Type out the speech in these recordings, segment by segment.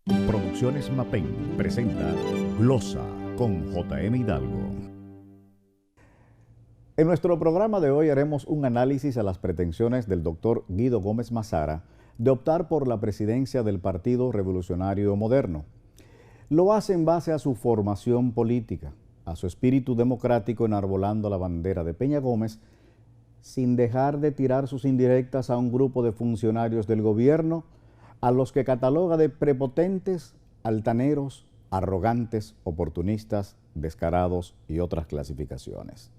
Producciones Mapén presenta Glosa con J.M. Hidalgo. En nuestro programa de hoy haremos un análisis a las pretensiones del doctor Guido Gómez Mazara de optar por la presidencia del Partido Revolucionario Moderno. Lo hace en base a su formación política, a su espíritu democrático enarbolando la bandera de Peña Gómez, sin dejar de tirar sus indirectas a un grupo de funcionarios del gobierno a los que cataloga de prepotentes, altaneros, arrogantes, oportunistas, descarados y otras clasificaciones.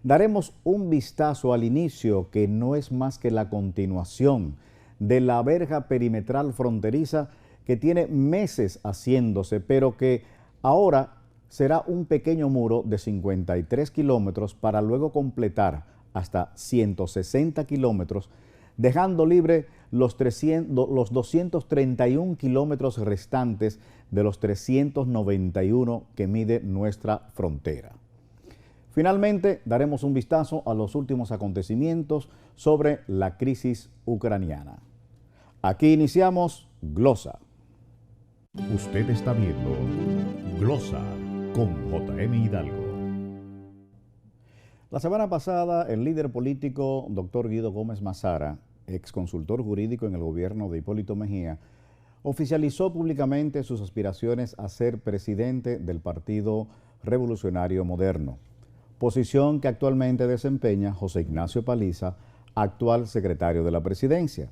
Daremos un vistazo al inicio, que no es más que la continuación de la verja perimetral fronteriza que tiene meses haciéndose, pero que ahora será un pequeño muro de 53 kilómetros para luego completar hasta 160 kilómetros, dejando libre los 231 kilómetros restantes de los 391 que mide nuestra frontera. Finalmente, daremos un vistazo a los últimos acontecimientos sobre la crisis ucraniana. Aquí iniciamos Glosa. Usted está viendo Glosa con J.M. Hidalgo. La semana pasada, el líder político Dr. Guido Gómez Mazara, ex consultor jurídico en el gobierno de Hipólito Mejía, oficializó públicamente sus aspiraciones a ser presidente del Partido Revolucionario Moderno, posición que actualmente desempeña José Ignacio Paliza, actual secretario de la presidencia.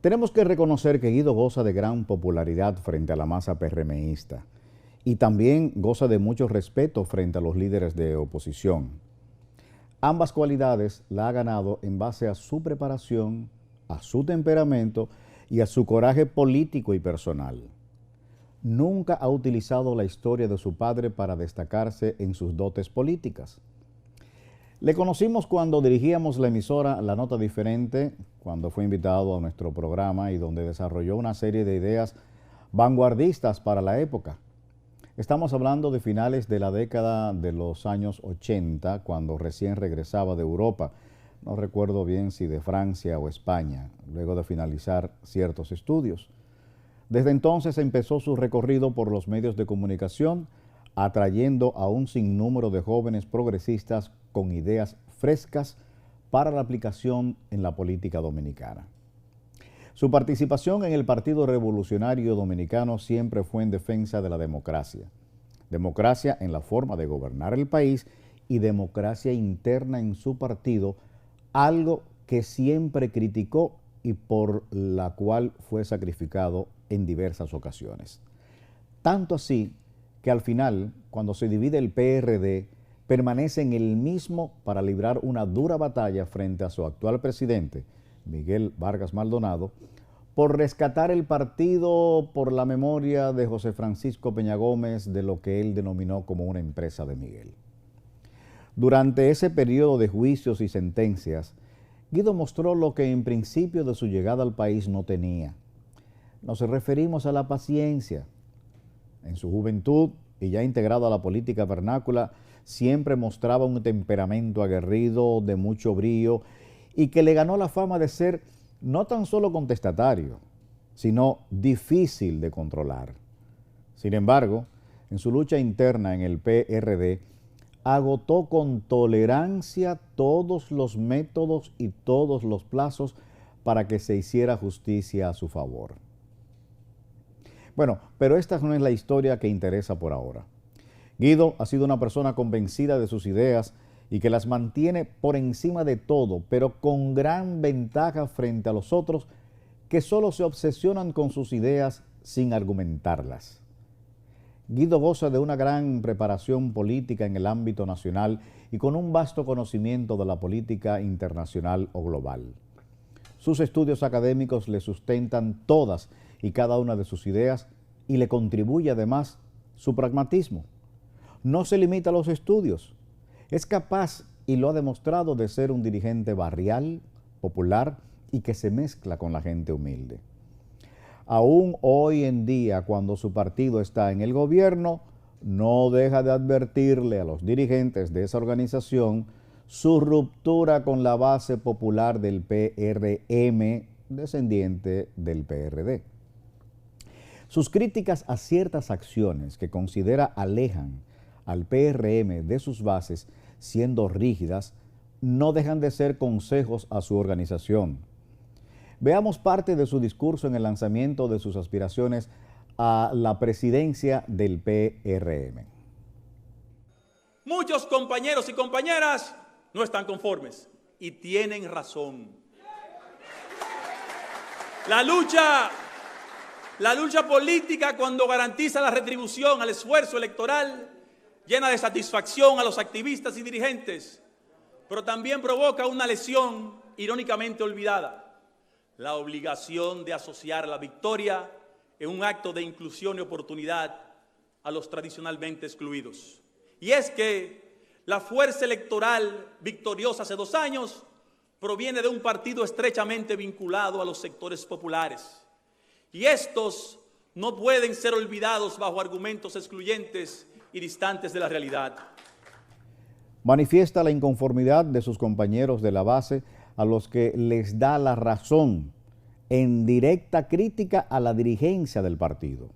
Tenemos que reconocer que Guido goza de gran popularidad frente a la masa PRMista y también goza de mucho respeto frente a los líderes de oposición. Ambas cualidades la ha ganado en base a su preparación, a su temperamento y a su coraje político y personal. Nunca ha utilizado la historia de su padre para destacarse en sus dotes políticas. Le conocimos cuando dirigíamos la emisora La Nota Diferente, cuando fue invitado a nuestro programa y donde desarrolló una serie de ideas vanguardistas para la época. Estamos hablando de finales de la década de los años 80, cuando recién regresaba de Europa. No recuerdo bien si de Francia o España, luego de finalizar ciertos estudios. Desde entonces empezó su recorrido por los medios de comunicación, atrayendo a un sinnúmero de jóvenes progresistas con ideas frescas para la aplicación en la política dominicana. Su participación en el Partido Revolucionario Dominicano siempre fue en defensa de la democracia. Democracia en la forma de gobernar el país y democracia interna en su partido, algo que siempre criticó y por la cual fue sacrificado en diversas ocasiones. Tanto así que al final, cuando se divide el PRD, permanece en el mismo para librar una dura batalla frente a su actual presidente, Miguel Vargas Maldonado, por rescatar el partido por la memoria de José Francisco Peña Gómez de lo que él denominó como una empresa de Miguel. Durante ese periodo de juicios y sentencias, Guido mostró lo que en principio de su llegada al país no tenía. Nos referimos a la paciencia. En su juventud y ya integrado a la política vernácula, siempre mostraba un temperamento aguerrido, de mucho brío, y que le ganó la fama de ser no tan solo contestatario, sino difícil de controlar. Sin embargo, en su lucha interna en el PRD, agotó con tolerancia todos los métodos y todos los plazos para que se hiciera justicia a su favor. Bueno, pero esta no es la historia que interesa por ahora. Guido ha sido una persona convencida de sus ideas y que las mantiene por encima de todo, pero con gran ventaja frente a los otros que solo se obsesionan con sus ideas sin argumentarlas. Guido goza de una gran preparación política en el ámbito nacional y con un vasto conocimiento de la política internacional o global. Sus estudios académicos le sustentan todas y cada una de sus ideas y le contribuye además su pragmatismo. No se limita a los estudios. Es capaz, y lo ha demostrado, de ser un dirigente barrial, popular y que se mezcla con la gente humilde. Aún hoy en día, cuando su partido está en el gobierno, no deja de advertirle a los dirigentes de esa organización su ruptura con la base popular del PRM, descendiente del PRD. Sus críticas a ciertas acciones que considera alejan al PRM de sus bases, siendo rígidas, no dejan de ser consejos a su organización. Veamos parte de su discurso en el lanzamiento de sus aspiraciones a la presidencia del PRM. Muchos compañeros y compañeras no están conformes y tienen razón. La lucha política, cuando garantiza la retribución al esfuerzo electoral, llena de satisfacción a los activistas y dirigentes, pero también provoca una lesión irónicamente olvidada: la obligación de asociar la victoria en un acto de inclusión y oportunidad a los tradicionalmente excluidos. Y es que la fuerza electoral victoriosa hace 2 años proviene de un partido estrechamente vinculado a los sectores populares. Y estos no pueden ser olvidados bajo argumentos excluyentes y distantes de la realidad. Manifiesta la inconformidad de sus compañeros de la base, a los que les da la razón en directa crítica a la dirigencia del partido.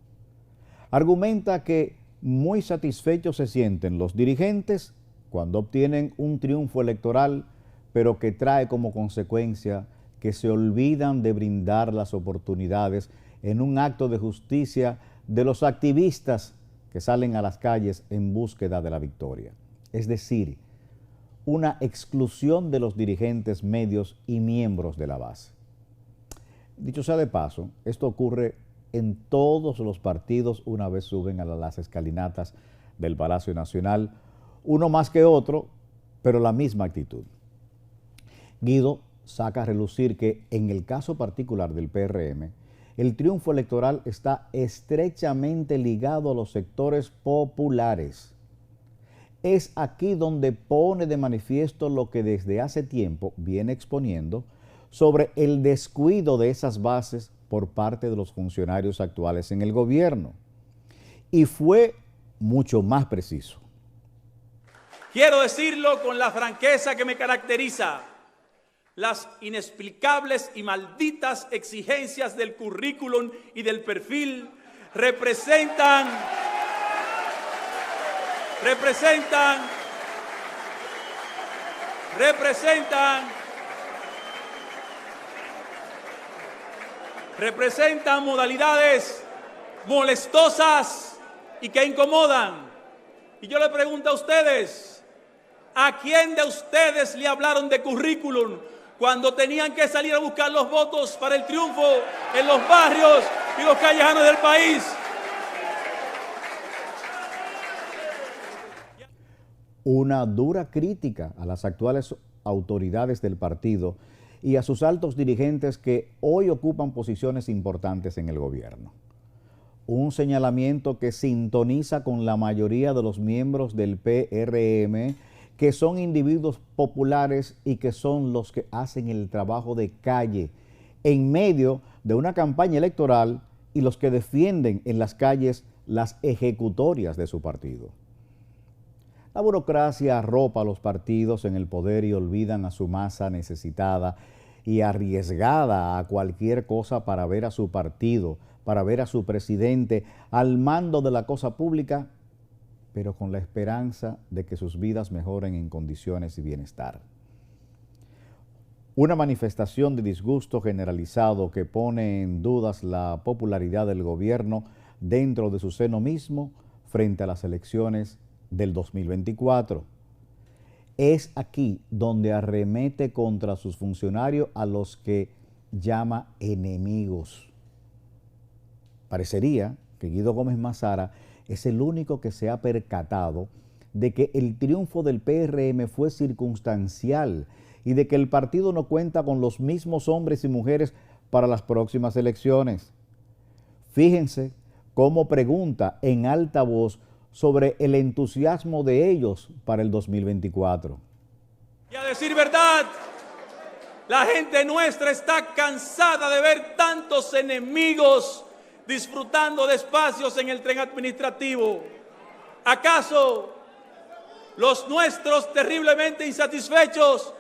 Argumenta que muy satisfechos se sienten los dirigentes cuando obtienen un triunfo electoral, pero que trae como consecuencia que se olvidan de brindar las oportunidades en un acto de justicia de los activistas que salen a las calles en búsqueda de la victoria. Es decir, una exclusión de los dirigentes medios y miembros de la base. Dicho sea de paso, esto ocurre en todos los partidos una vez suben a las escalinatas del Palacio Nacional, uno más que otro, pero la misma actitud. Guido saca a relucir que en el caso particular del PRM, el triunfo electoral está estrechamente ligado a los sectores populares. Es aquí donde pone de manifiesto lo que desde hace tiempo viene exponiendo sobre el descuido de esas bases por parte de los funcionarios actuales en el gobierno. Y fue mucho más preciso. Quiero decirlo con la franqueza que me caracteriza: las inexplicables y malditas exigencias del currículum y del perfil representan modalidades molestosas y que incomodan. Y yo le pregunto a ustedes, ¿a quién de ustedes le hablaron de currículum cuando tenían que salir a buscar los votos para el triunfo en los barrios y los callejanos del país? Una dura crítica a las actuales autoridades del partido y a sus altos dirigentes que hoy ocupan posiciones importantes en el gobierno. Un señalamiento que sintoniza con la mayoría de los miembros del PRM, que son individuos populares y que son los que hacen el trabajo de calle en medio de una campaña electoral y los que defienden en las calles las ejecutorias de su partido. La burocracia arropa a los partidos en el poder y olvidan a su masa necesitada y arriesgada a cualquier cosa para ver a su partido, para ver a su presidente al mando de la cosa pública, pero con la esperanza de que sus vidas mejoren en condiciones y bienestar. Una manifestación de disgusto generalizado que pone en dudas la popularidad del gobierno dentro de su seno mismo frente a las elecciones del 2024. Es aquí donde arremete contra sus funcionarios a los que llama enemigos. Parecería que Guido Gómez Mazara es el único que se ha percatado de que el triunfo del PRM fue circunstancial y de que el partido no cuenta con los mismos hombres y mujeres para las próximas elecciones. Fíjense cómo pregunta en alta voz sobre el entusiasmo de ellos para el 2024. Y a decir verdad, la gente nuestra está cansada de ver tantos enemigos disfrutando de espacios en el tren administrativo. ¿Acaso los nuestros, terriblemente insatisfechos,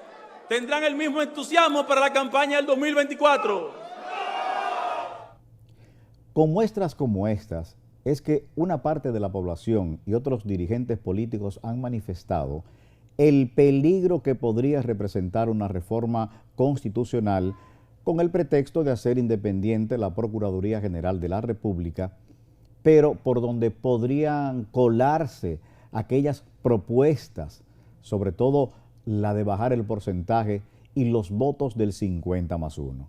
tendrán el mismo entusiasmo para la campaña del 2024? Con muestras como estas, es que una parte de la población y otros dirigentes políticos han manifestado el peligro que podría representar una reforma constitucional con el pretexto de hacer independiente la Procuraduría General de la República, pero por donde podrían colarse aquellas propuestas, sobre todo la de bajar el porcentaje y los votos del 50+1.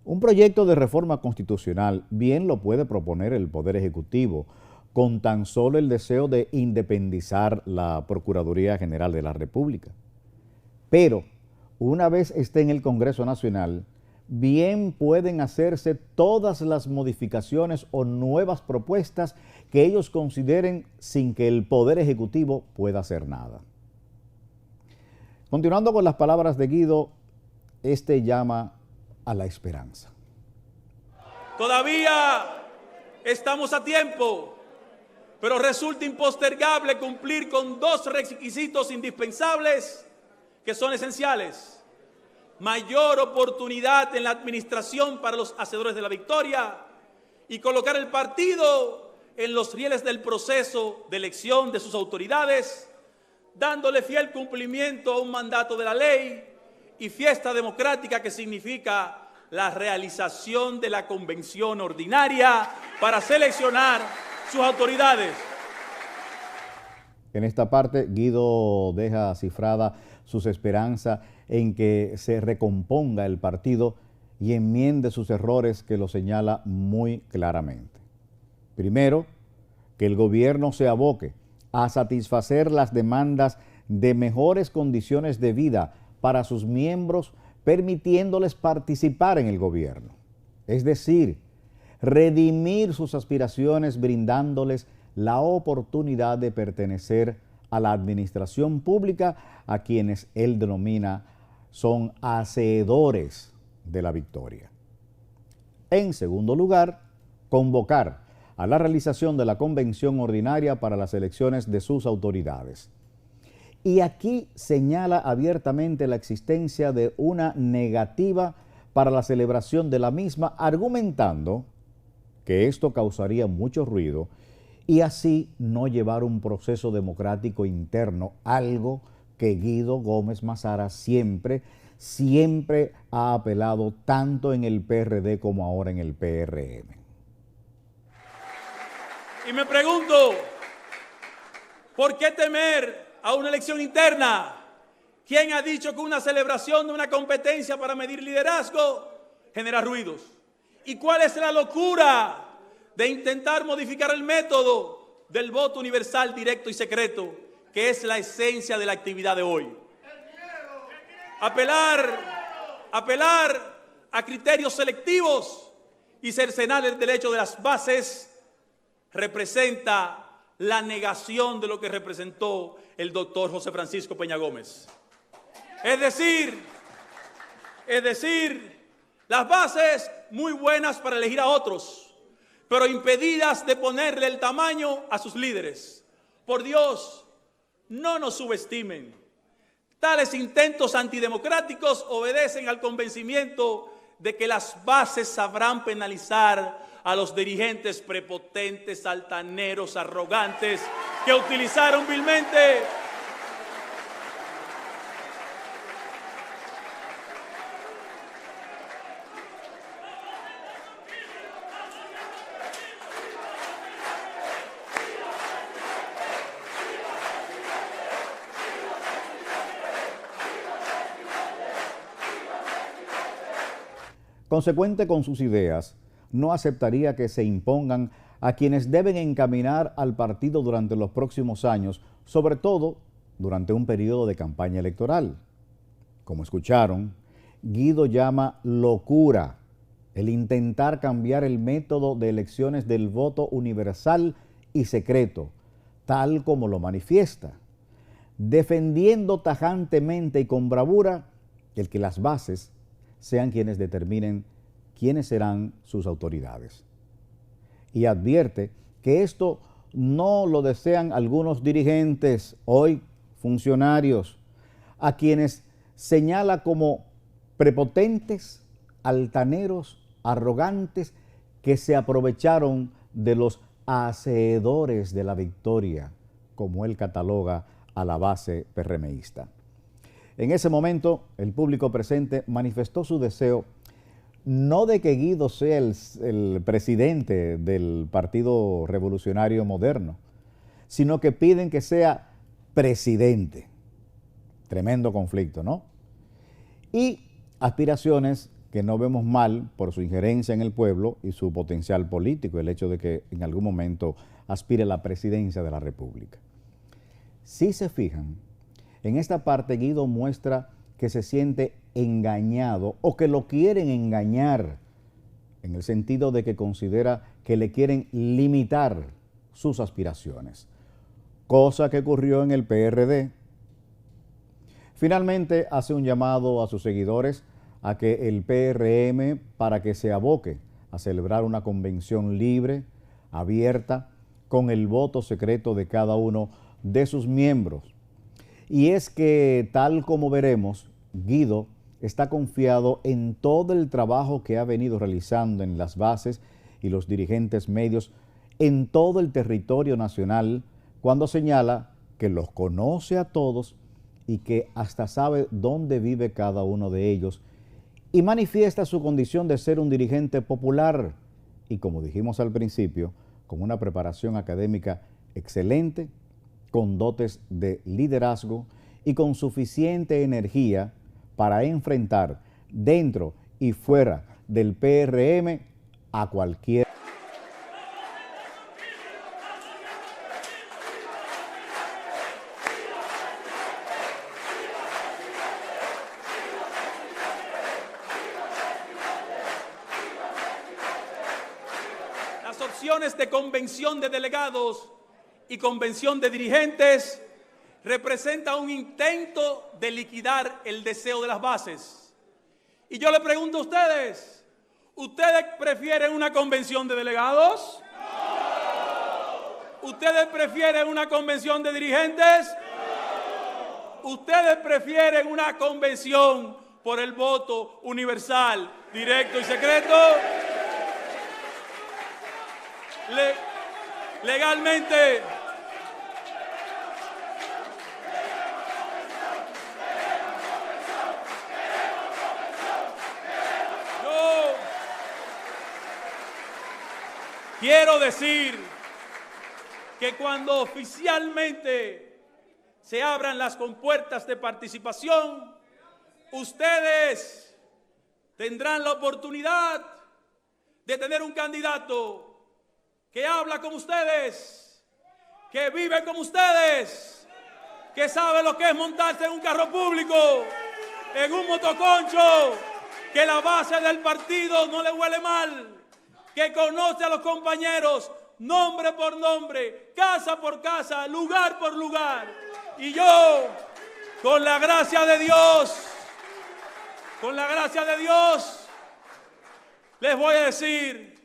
Un proyecto de reforma constitucional bien lo puede proponer el Poder Ejecutivo, con tan solo el deseo de independizar la Procuraduría General de la República. Pero, una vez esté en el Congreso Nacional, bien pueden hacerse todas las modificaciones o nuevas propuestas que ellos consideren sin que el Poder Ejecutivo pueda hacer nada. Continuando con las palabras de Guido, este llama a la esperanza. Todavía estamos a tiempo, pero resulta impostergable cumplir con dos requisitos indispensables que son esenciales: mayor oportunidad en la administración para los hacedores de la victoria y colocar el partido en los rieles del proceso de elección de sus autoridades, dándole fiel cumplimiento a un mandato de la ley y fiesta democrática que significa la realización de la convención ordinaria para seleccionar sus autoridades. En esta parte, Guido deja cifrada sus esperanzas en que se recomponga el partido y enmiende sus errores, que lo señala muy claramente. Primero, que el gobierno se aboque a satisfacer las demandas de mejores condiciones de vida para sus miembros, permitiéndoles participar en el gobierno. Es decir, redimir sus aspiraciones brindándoles la oportunidad de pertenecer a la administración pública, a quienes él denomina son hacedores de la victoria. En segundo lugar, convocar a la realización de la convención ordinaria para las elecciones de sus autoridades. Y aquí señala abiertamente la existencia de una negativa para la celebración de la misma, argumentando que esto causaría mucho ruido y así no llevar un proceso democrático interno, algo que Guido Gómez Mazara siempre ha apelado tanto en el PRD como ahora en el PRM. Y me pregunto, ¿por qué temer a una elección interna? ¿Quién ha dicho que una celebración de una competencia para medir liderazgo genera ruidos? ¿Y cuál es la locura de intentar modificar el método del voto universal, directo y secreto, que es la esencia de la actividad de hoy? Apelar a criterios selectivos y cercenar el derecho de las bases representa la negación de lo que representó el doctor José Francisco Peña Gómez. Es decir, las bases muy buenas para elegir a otros, pero impedidas de ponerle el tamaño a sus líderes. Por Dios, no nos subestimen. Tales intentos antidemocráticos obedecen al convencimiento de que las bases sabrán penalizar a los dirigentes prepotentes, altaneros, arrogantes, que utilizaron vilmente Consecuente con sus ideas, no aceptaría que se impongan a quienes deben encaminar al partido durante los próximos años, sobre todo durante un periodo de campaña electoral. Como escucharon, Guido llama locura el intentar cambiar el método de elecciones del voto universal y secreto, tal como lo manifiesta, defendiendo tajantemente y con bravura el que las bases sean quienes determinen quiénes serán sus autoridades. Y advierte que esto no lo desean algunos dirigentes, hoy funcionarios, a quienes señala como prepotentes, altaneros, arrogantes, que se aprovecharon de los hacedores de la victoria, como él cataloga a la base PRMista. En ese momento, el público presente manifestó su deseo no de que Guido sea el presidente del Partido Revolucionario Moderno, sino que piden que sea presidente. Tremendo conflicto, ¿no? Y aspiraciones que no vemos mal por su injerencia en el pueblo y su potencial político, el hecho de que en algún momento aspire a la presidencia de la República. Si se fijan, en esta parte Guido muestra que se siente engañado o que lo quieren engañar, en el sentido de que considera que le quieren limitar sus aspiraciones, cosa que ocurrió en el PRD. Finalmente hace un llamado a sus seguidores a que el PRM para que se aboque a celebrar una convención libre, abierta, con el voto secreto de cada uno de sus miembros. Y es que, tal como veremos, Guido está confiado en todo el trabajo que ha venido realizando en las bases y los dirigentes medios en todo el territorio nacional, cuando señala que los conoce a todos y que hasta sabe dónde vive cada uno de ellos, y manifiesta su condición de ser un dirigente popular y, como dijimos al principio, con una preparación académica excelente, con dotes de liderazgo y con suficiente energía para enfrentar dentro y fuera del PRM a cualquier. Las opciones de convención de delegados y convención de dirigentes representa un intento de liquidar el deseo de las bases. Y yo le pregunto a ustedes, ¿ustedes prefieren una convención de delegados? No. ¿Ustedes prefieren una convención de dirigentes? No. ¿Ustedes prefieren una convención por el voto universal, directo y secreto? Legalmente, yo quiero decir que cuando oficialmente se abran las compuertas de participación, ustedes tendrán la oportunidad de tener un candidato que habla como ustedes, que vive como ustedes, que sabe lo que es montarse en un carro público, en un motoconcho, que la base del partido no le huele mal, que conoce a los compañeros nombre por nombre, casa por casa, lugar por lugar. Y yo, con la gracia de Dios, les voy a decir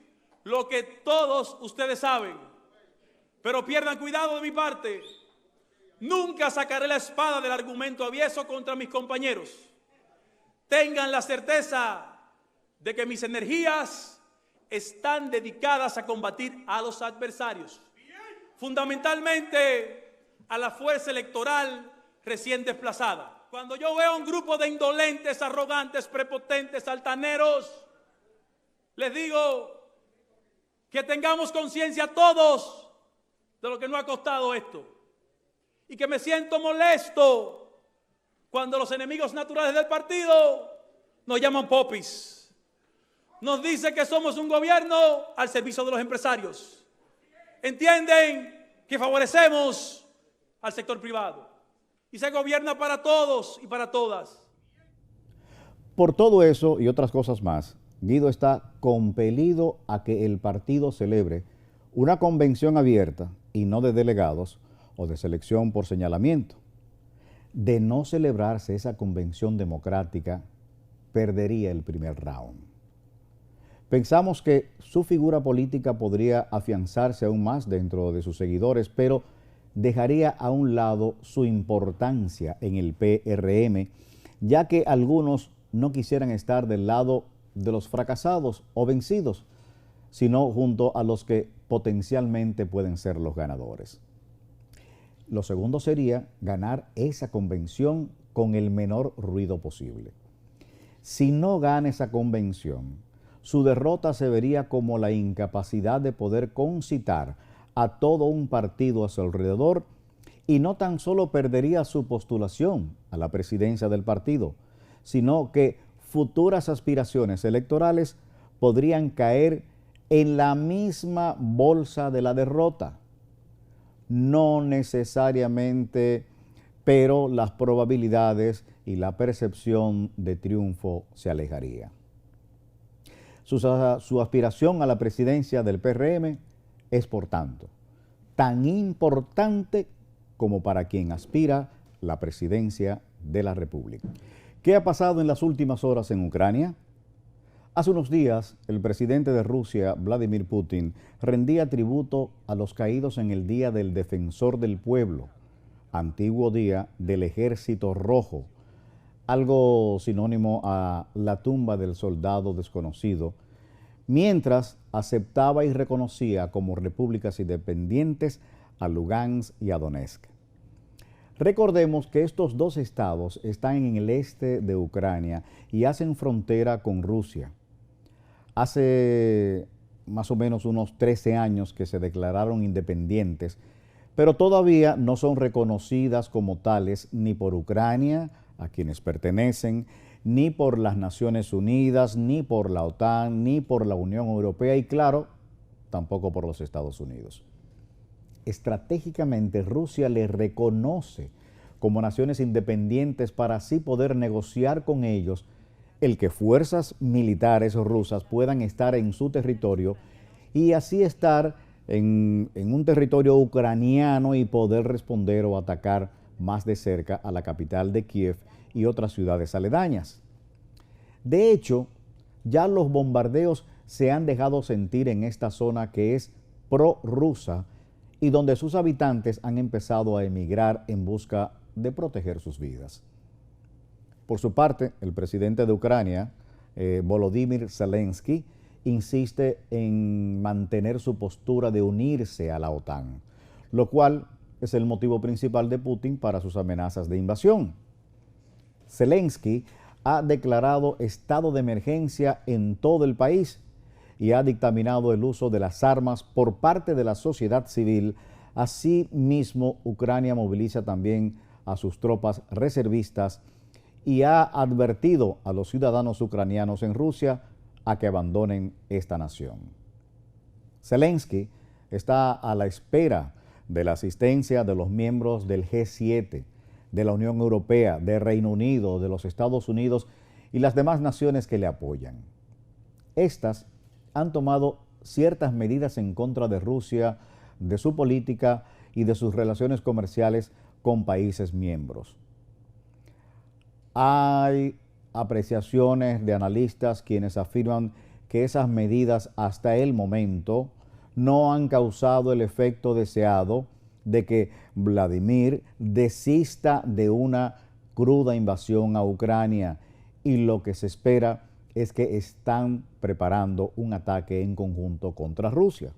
lo que todos ustedes saben, pero pierdan cuidado de mi parte. Nunca sacaré la espada del argumento avieso contra mis compañeros. Tengan la certeza de que mis energías están dedicadas a combatir a los adversarios, fundamentalmente a la fuerza electoral recién desplazada. Cuando yo veo a un grupo de indolentes, arrogantes, prepotentes, altaneros, les digo que tengamos conciencia todos de lo que nos ha costado esto. Y que me siento molesto cuando los enemigos naturales del partido nos llaman popis. Nos dicen que somos un gobierno al servicio de los empresarios. Entienden que favorecemos al sector privado. Y se gobierna para todos y para todas. Por todo eso y otras cosas más, Guido está compelido a que el partido celebre una convención abierta y no de delegados o de selección por señalamiento. De no celebrarse esa convención democrática, perdería el primer round. Pensamos que su figura política podría afianzarse aún más dentro de sus seguidores, pero dejaría a un lado su importancia en el PRM, ya que algunos no quisieran estar del lado de los fracasados o vencidos, sino junto a los que potencialmente pueden ser los ganadores. Lo segundo sería ganar esa convención con el menor ruido posible. Si no gana esa convención, su derrota se vería como la incapacidad de poder concitar a todo un partido a su alrededor, y no tan solo perdería su postulación a la presidencia del partido, sino que futuras aspiraciones electorales podrían caer en la misma bolsa de la derrota. No necesariamente, pero las probabilidades y la percepción de triunfo se alejaría. Su aspiración a la presidencia del PRM es, por tanto, tan importante como para quien aspira la presidencia de la República. ¿Qué ha pasado en las últimas horas en Ucrania? Hace unos días, el presidente de Rusia, Vladimir Putin, rendía tributo a los caídos en el Día del Defensor del Pueblo, antiguo día del Ejército Rojo, algo sinónimo a la tumba del soldado desconocido, mientras aceptaba y reconocía como repúblicas independientes a Lugansk y a Donetsk. Recordemos que estos dos estados están en el este de Ucrania y hacen frontera con Rusia. Hace más o menos unos 13 años que se declararon independientes, pero todavía no son reconocidas como tales ni por Ucrania, a quienes pertenecen, ni por las Naciones Unidas, ni por la OTAN, ni por la Unión Europea y, claro, tampoco por los Estados Unidos. Estratégicamente, Rusia le reconoce como naciones independientes para así poder negociar con ellos el que fuerzas militares rusas puedan estar en su territorio y así estar en un territorio ucraniano y poder responder o atacar más de cerca a la capital de Kiev y otras ciudades aledañas. De hecho, ya los bombardeos se han dejado sentir en esta zona que es prorrusa y donde sus habitantes han empezado a emigrar en busca de proteger sus vidas. Por su parte, el presidente de Ucrania, Volodymyr Zelensky, insiste en mantener su postura de unirse a la OTAN, lo cual es el motivo principal de Putin para sus amenazas de invasión. Zelensky ha declarado estado de emergencia en todo el país y ha dictaminado el uso de las armas por parte de la sociedad civil. Asimismo, Ucrania moviliza también a sus tropas reservistas y ha advertido a los ciudadanos ucranianos en Rusia a que abandonen esta nación. Zelensky está a la espera de la asistencia de los miembros del G7, de la Unión Europea, de Reino Unido, de los Estados Unidos y las demás naciones que le apoyan. Estas han tomado ciertas medidas en contra de Rusia, de su política y de sus relaciones comerciales con países miembros. Hay apreciaciones de analistas quienes afirman que esas medidas hasta el momento no han causado el efecto deseado de que Vladimir desista de una cruda invasión a Ucrania, y lo que se espera es que están preparando un ataque en conjunto contra Rusia.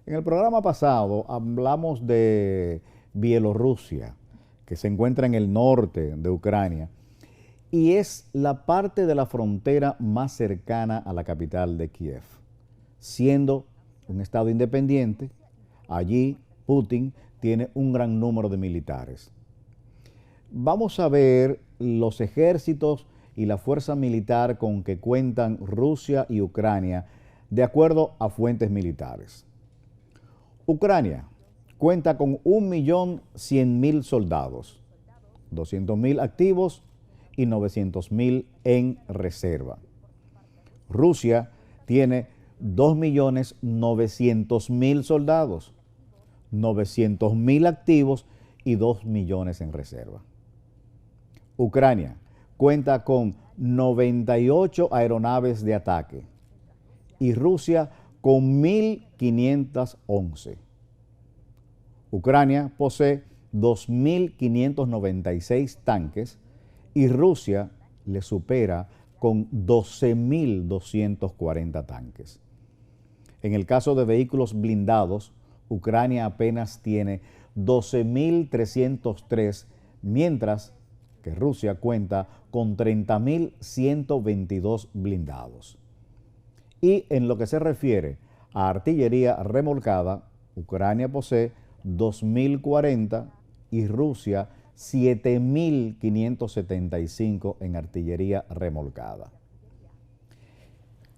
En el programa pasado hablamos de Bielorrusia, que se encuentra en el norte de Ucrania y es la parte de la frontera más cercana a la capital de Kiev. Siendo un estado independiente, allí Putin tiene un gran número de militares. Vamos a ver los ejércitos y la fuerza militar con que cuentan Rusia y Ucrania de acuerdo a fuentes militares. Ucrania cuenta con 1.100.000 soldados, 200.000 activos y 900.000 en reserva. Rusia tiene 2.900.000 soldados, 900.000 activos y 2 millones en reserva. Ucrania cuenta con 98 aeronaves de ataque y Rusia con 1.511. Ucrania posee 2.596 tanques y Rusia le supera con 12.240 tanques. En el caso de vehículos blindados, Ucrania apenas tiene 12.303, mientras que Rusia cuenta con 30.122 blindados. Y en lo que se refiere a artillería remolcada, Ucrania posee 2.040 y Rusia 7.575 en artillería remolcada.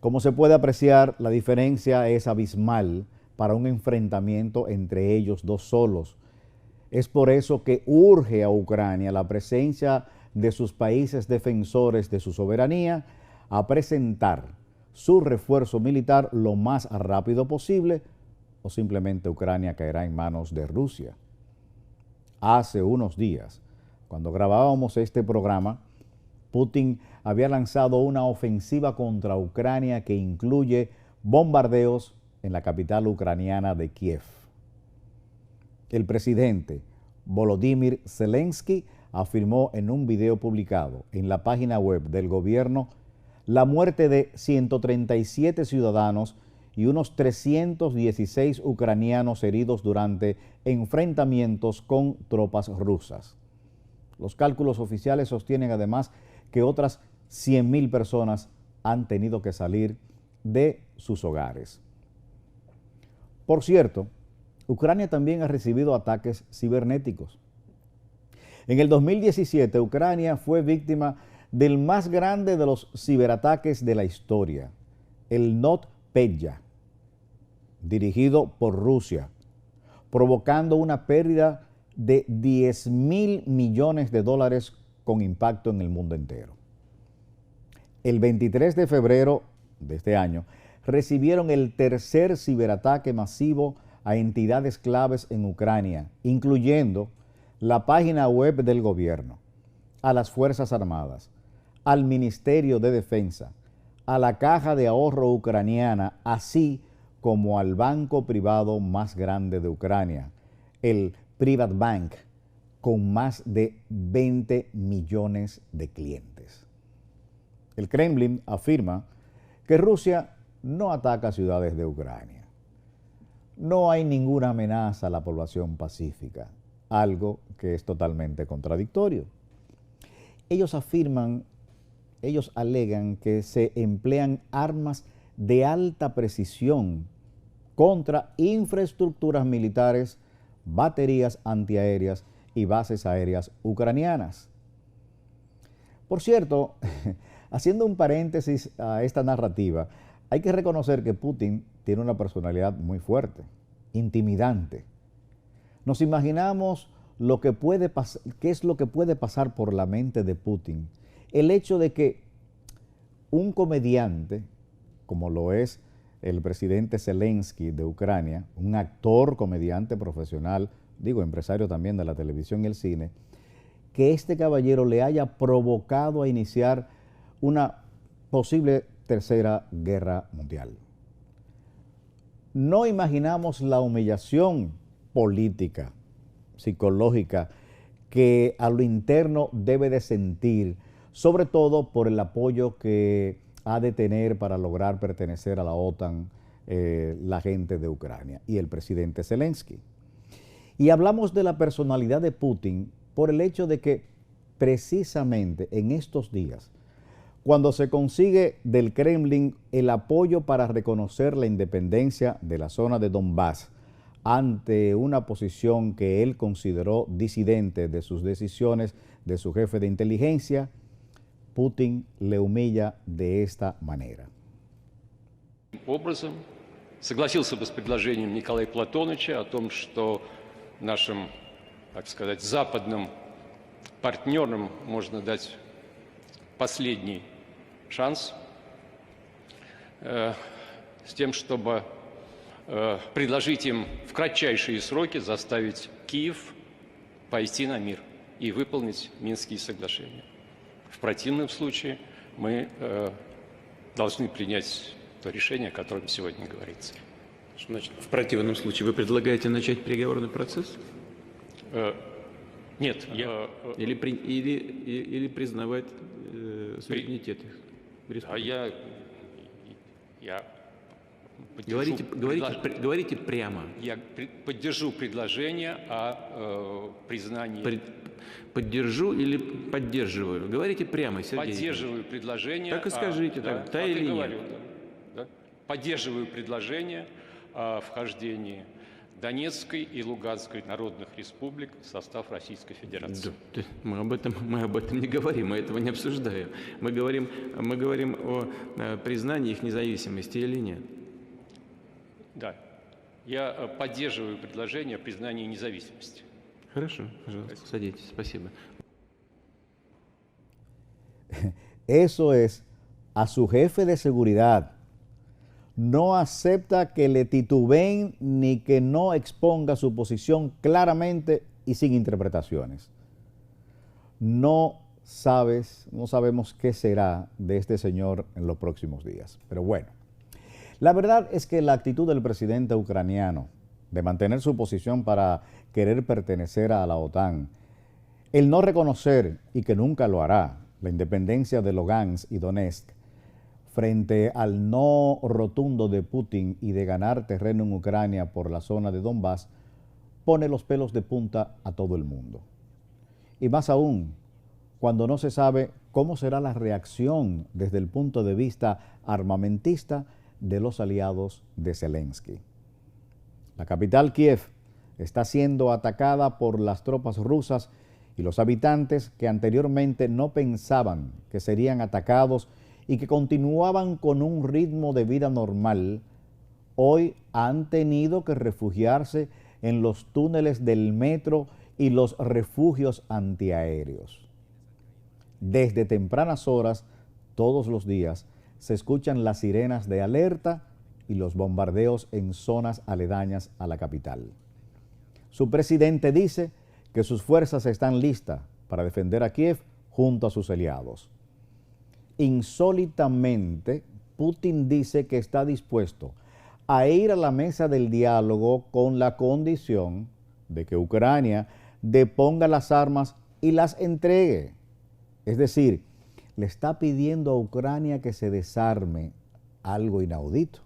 Como se puede apreciar, la diferencia es abismal para un enfrentamiento entre ellos dos solos. Es por eso que urge a Ucrania la presencia de sus países defensores de su soberanía a presentar su refuerzo militar lo más rápido posible, o simplemente Ucrania caerá en manos de Rusia. Hace unos días, cuando grabábamos este programa, Putin había lanzado una ofensiva contra Ucrania que incluye bombardeos en la capital ucraniana de Kiev. El presidente Volodymyr Zelensky afirmó en un video publicado en la página web del gobierno la muerte de 137 ciudadanos y unos 316 ucranianos heridos durante enfrentamientos con tropas rusas. Los cálculos oficiales sostienen además que otras 100.000 personas han tenido que salir de sus hogares. Por cierto, Ucrania también ha recibido ataques cibernéticos. En el 2017, Ucrania fue víctima del más grande de los ciberataques de la historia, el NotPetya, dirigido por Rusia, provocando una pérdida de 10.000 millones de dólares con impacto en el mundo entero. El 23 de febrero de este año, recibieron el tercer ciberataque masivo a entidades claves en Ucrania, incluyendo la página web del gobierno, a las Fuerzas Armadas, al Ministerio de Defensa, a la Caja de Ahorro ucraniana, así como al banco privado más grande de Ucrania, el Privatbank, con más de 20 millones de clientes. El Kremlin afirma que Rusia no ataca ciudades de Ucrania. No hay ninguna amenaza a la población pacífica, algo que es totalmente contradictorio. Ellos alegan que se emplean armas de alta precisión contra infraestructuras militares, baterías antiaéreas y bases aéreas ucranianas. Por cierto, haciendo un paréntesis a esta narrativa, hay que reconocer que Putin tiene una personalidad muy fuerte, intimidante. Nos imaginamos qué es lo que puede pasar por la mente de Putin. El hecho de que un comediante, como lo es el presidente Zelensky de Ucrania, un actor, comediante profesional, empresario también de la televisión y el cine, que este caballero le haya provocado a iniciar una posible tercera guerra mundial. No imaginamos la humillación política, psicológica, que a lo interno debe de sentir, sobre todo por el apoyo que ha de tener para lograr pertenecer a la OTAN la gente de Ucrania y el presidente Zelensky. Y hablamos de la personalidad de Putin por el hecho de que precisamente en estos días, cuando se consigue del Kremlin el apoyo para reconocer la independencia de la zona de Donbass ante una posición que él consideró disidente de sus decisiones de su jefe de inteligencia, Putin le humilla de esta manera. Образом согласился бы с предложением Николая Платоновича о том, что нашим, так сказать, западным партнерам можно дать последний шанс с тем, чтобы предложить им в кратчайшие сроки заставить Киев пойти на мир и выполнить Минские соглашения. В противном случае мы должны принять то решение, о котором сегодня говорится. Что значит, в противном случае вы предлагаете начать переговорный процесс? Нет, или признавать суверенитет их? А Говорите прямо. Я поддержу предложение о признании... Поддержу или поддерживаю? Говорите прямо, Сергей. Поддерживаю предложение... Так и скажите, да или нет. Да. Поддерживаю предложение о вхождении Донецкой и Луганской народных республик в состав Российской Федерации. Да, мы об этом не говорим, мы этого не обсуждаем. Мы говорим о признании их независимости или нет. Да, я поддерживаю предложение о признании независимости. Хорошо, пожалуйста, садитесь, спасибо. Eso es a su jefe de seguridad. No acepta que le titubeen ni que no exponga su posición claramente y sin interpretaciones. No sabemos qué será de este señor en los próximos días. Pero bueno, la verdad es que la actitud del presidente ucraniano de mantener su posición para querer pertenecer a la OTAN, el no reconocer, y que nunca lo hará, la independencia de Lugansk y Donetsk, frente al no rotundo de Putin y de ganar terreno en Ucrania por la zona de Donbass, pone los pelos de punta a todo el mundo. Y más aún, cuando no se sabe cómo será la reacción desde el punto de vista armamentista de los aliados de Zelensky. La capital, Kiev, está siendo atacada por las tropas rusas y los habitantes que anteriormente no pensaban que serían atacados y que continuaban con un ritmo de vida normal, hoy han tenido que refugiarse en los túneles del metro y los refugios antiaéreos. Desde tempranas horas, todos los días, se escuchan las sirenas de alerta y los bombardeos en zonas aledañas a la capital. Su presidente dice que sus fuerzas están listas para defender a Kiev junto a sus aliados. Insólitamente, Putin dice que está dispuesto a ir a la mesa del diálogo con la condición de que Ucrania deponga las armas y las entregue. Es decir, le está pidiendo a Ucrania que se desarme, algo inaudito.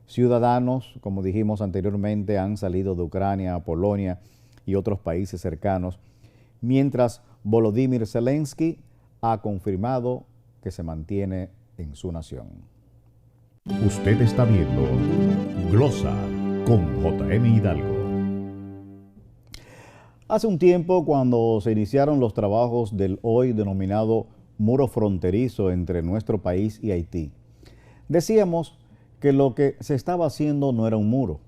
Ciudadanos, como dijimos anteriormente, han salido de Ucrania a Polonia y otros países cercanos, mientras Volodymyr Zelensky ha confirmado que se mantiene en su nación. Usted está viendo Glosa con J.M. Hidalgo. Hace un tiempo, cuando se iniciaron los trabajos del hoy denominado muro fronterizo entre nuestro país y Haití, decíamos que lo que se estaba haciendo no era un muro,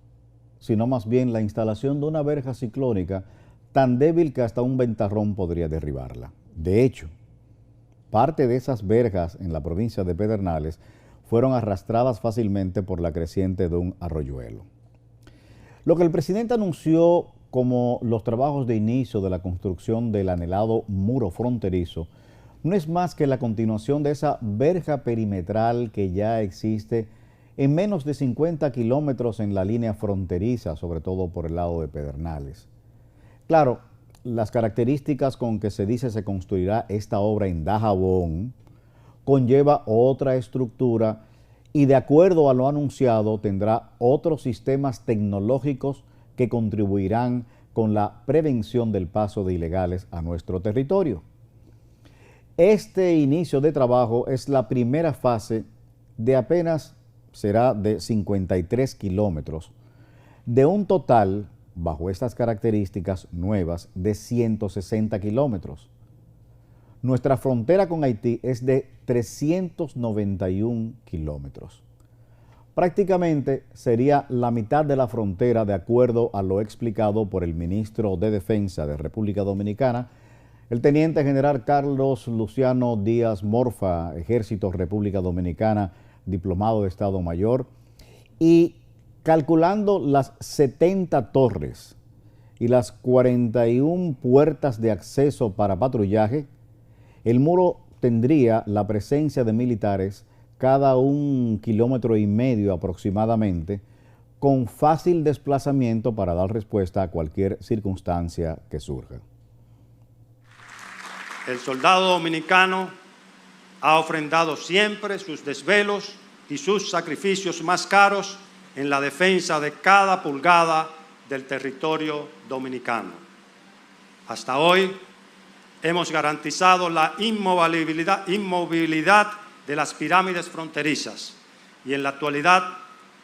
sino más bien la instalación de una verja ciclónica tan débil que hasta un ventarrón podría derribarla. De hecho, parte de esas verjas en la provincia de Pedernales fueron arrastradas fácilmente por la creciente de un arroyuelo. Lo que el presidente anunció como los trabajos de inicio de la construcción del anhelado muro fronterizo no es más que la continuación de esa verja perimetral que ya existe en menos de 50 kilómetros en la línea fronteriza, sobre todo por el lado de Pedernales. Claro, las características con que se dice se construirá esta obra en Dajabón conlleva otra estructura y, de acuerdo a lo anunciado, tendrá otros sistemas tecnológicos que contribuirán con la prevención del paso de ilegales a nuestro territorio. Este inicio de trabajo es la primera fase de apenas será de 53 kilómetros, de un total, bajo estas características nuevas, de 160 kilómetros. Nuestra frontera con Haití es de 391 kilómetros. Prácticamente sería la mitad de la frontera, de acuerdo a lo explicado por el ministro de Defensa de República Dominicana, el teniente general Carlos Luciano Díaz Morfa, Ejército República Dominicana, diplomado de Estado Mayor, y calculando las 70 torres y las 41 puertas de acceso para patrullaje, el muro tendría la presencia de militares cada 1,5 kilómetros aproximadamente, con fácil desplazamiento para dar respuesta a cualquier circunstancia que surja. El soldado dominicano ha ofrendado siempre sus desvelos y sus sacrificios más caros en la defensa de cada pulgada del territorio dominicano. Hasta hoy hemos garantizado la inmovilidad de las pirámides fronterizas y en la actualidad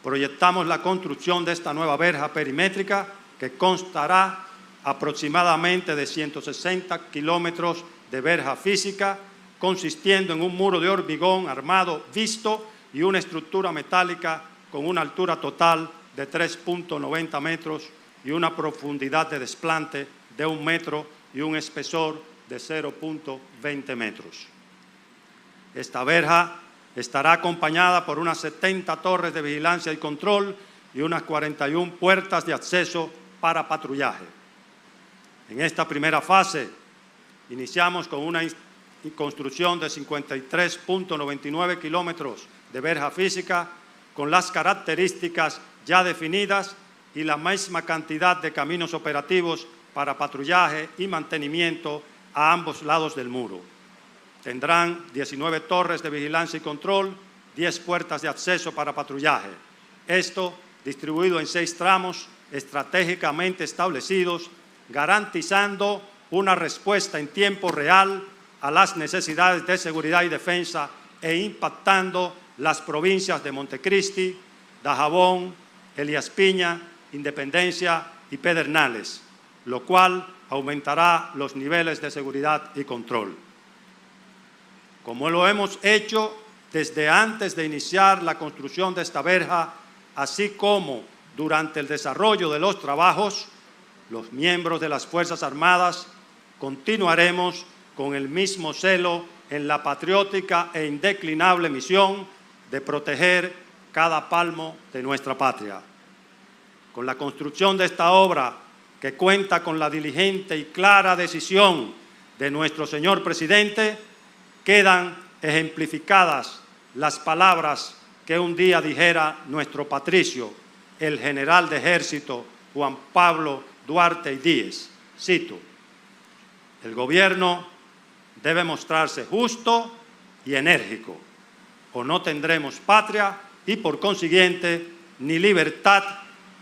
proyectamos la construcción de esta nueva verja perimétrica que constará aproximadamente de 160 kilómetros de verja física, consistiendo en un muro de hormigón armado visto y una estructura metálica con una altura total de 3.90 metros y una profundidad de desplante de 1 metro y un espesor de 0.20 metros. Esta verja estará acompañada por unas 70 torres de vigilancia y control y unas 41 puertas de acceso para patrullaje. En esta primera fase iniciamos con una construcción de 53.99 kilómetros de verja física con las características ya definidas y la misma cantidad de caminos operativos para patrullaje y mantenimiento a ambos lados del muro. Tendrán 19 torres de vigilancia y control, 10 puertas de acceso para patrullaje. Esto distribuido en 6 tramos estratégicamente establecidos, garantizando una respuesta en tiempo real a las necesidades de seguridad y defensa e impactando las provincias de Montecristi, Dajabón, Elías Piña, Independencia y Pedernales, lo cual aumentará los niveles de seguridad y control. Como lo hemos hecho desde antes de iniciar la construcción de esta verja, así como durante el desarrollo de los trabajos, los miembros de las Fuerzas Armadas continuaremos con el mismo celo en la patriótica e indeclinable misión de proteger cada palmo de nuestra patria. Con la construcción de esta obra, que cuenta con la diligente y clara decisión de nuestro señor presidente, quedan ejemplificadas las palabras que un día dijera nuestro patricio, el general de ejército Juan Pablo Duarte y Díez. Cito: el gobierno debe mostrarse justo y enérgico, o no tendremos patria y, por consiguiente, ni libertad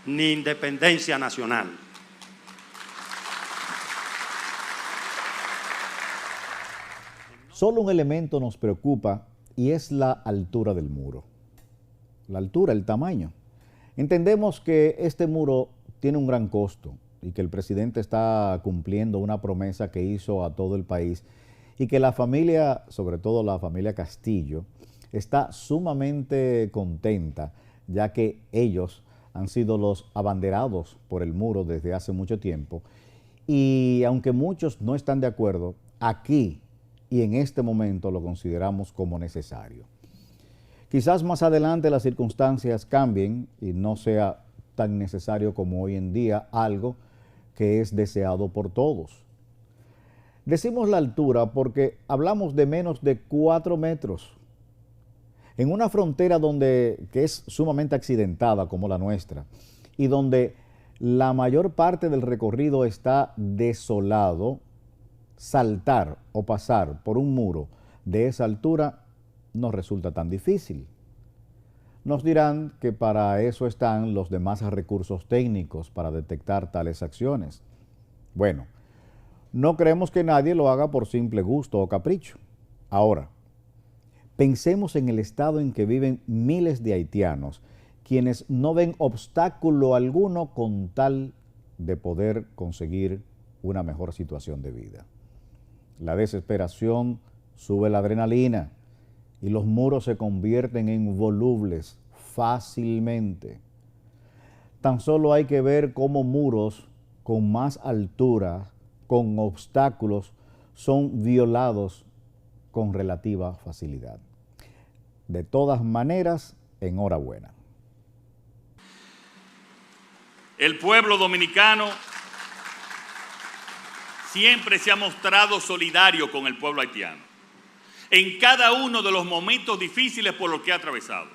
ni independencia nacional. Solo un elemento nos preocupa y es la altura del muro. La altura, el tamaño. Entendemos que este muro tiene un gran costo y que el presidente está cumpliendo una promesa que hizo a todo el país y que la familia, sobre todo la familia Castillo, está sumamente contenta, ya que ellos han sido los abanderados por el muro desde hace mucho tiempo. Y aunque muchos no están de acuerdo, aquí y en este momento lo consideramos como necesario. Quizás más adelante las circunstancias cambien y no sea tan necesario como hoy en día algo que es deseado por todos. Decimos la altura porque hablamos de menos de 4 metros. En una frontera que es sumamente accidentada como la nuestra y donde la mayor parte del recorrido está desolado, saltar o pasar por un muro de esa altura no resulta tan difícil. Nos dirán que para eso están los demás recursos técnicos para detectar tales acciones. Bueno, no creemos que nadie lo haga por simple gusto o capricho. Ahora, pensemos en el estado en que viven miles de haitianos, quienes no ven obstáculo alguno con tal de poder conseguir una mejor situación de vida. La desesperación sube la adrenalina y los muros se convierten en volubles fácilmente. Tan solo hay que ver cómo muros con más altura, con obstáculos, son violados con relativa facilidad. De todas maneras, enhorabuena. El pueblo dominicano siempre se ha mostrado solidario con el pueblo haitiano, en cada uno de los momentos difíciles por los que ha atravesado.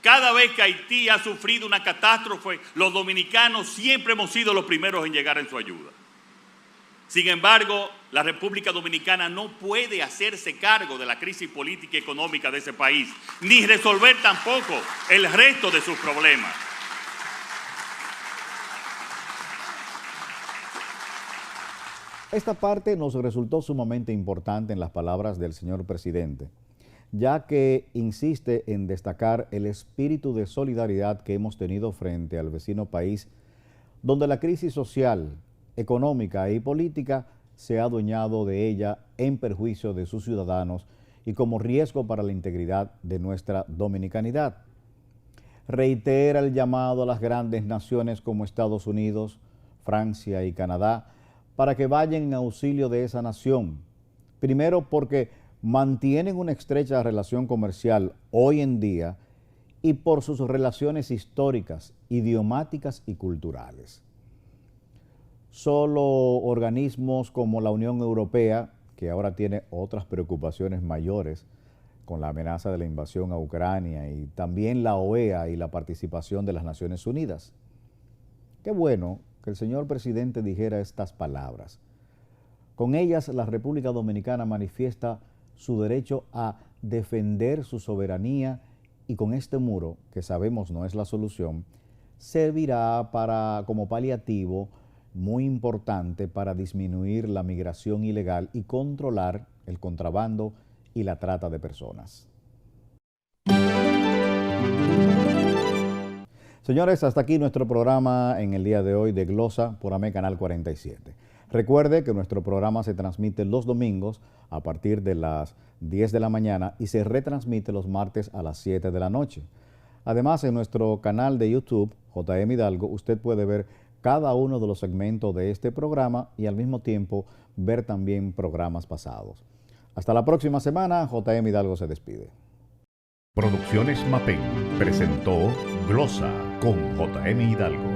Cada vez que Haití ha sufrido una catástrofe, los dominicanos siempre hemos sido los primeros en llegar en su ayuda. Sin embargo, la República Dominicana no puede hacerse cargo de la crisis política y económica de ese país, ni resolver tampoco el resto de sus problemas. Esta parte nos resultó sumamente importante en las palabras del señor presidente, ya que insiste en destacar el espíritu de solidaridad que hemos tenido frente al vecino país, donde la crisis social, económica y política se ha adueñado de ella en perjuicio de sus ciudadanos y como riesgo para la integridad de nuestra dominicanidad. Reitera el llamado a las grandes naciones como Estados Unidos, Francia y Canadá para que vayan en auxilio de esa nación. Primero porque mantienen una estrecha relación comercial hoy en día y por sus relaciones históricas, idiomáticas y culturales. Solo organismos como la Unión Europea, que ahora tiene otras preocupaciones mayores con la amenaza de la invasión a Ucrania, y también la OEA y la participación de las Naciones Unidas. Qué bueno que el señor presidente dijera estas palabras. Con ellas, la República Dominicana manifiesta su derecho a defender su soberanía y con este muro, que sabemos no es la solución, servirá como paliativo muy importante para disminuir la migración ilegal y controlar el contrabando y la trata de personas. Señores, hasta aquí nuestro programa en el día de hoy de Glosa por AME Canal 47. Recuerde que nuestro programa se transmite los domingos a partir de las 10 de la mañana y se retransmite los martes a las 7 de la noche. Además, en nuestro canal de YouTube, JM Hidalgo, usted puede ver cada uno de los segmentos de este programa y al mismo tiempo ver también programas pasados. Hasta la próxima semana, JM Hidalgo se despide. Producciones Mapén presentó Glosa con JM Hidalgo.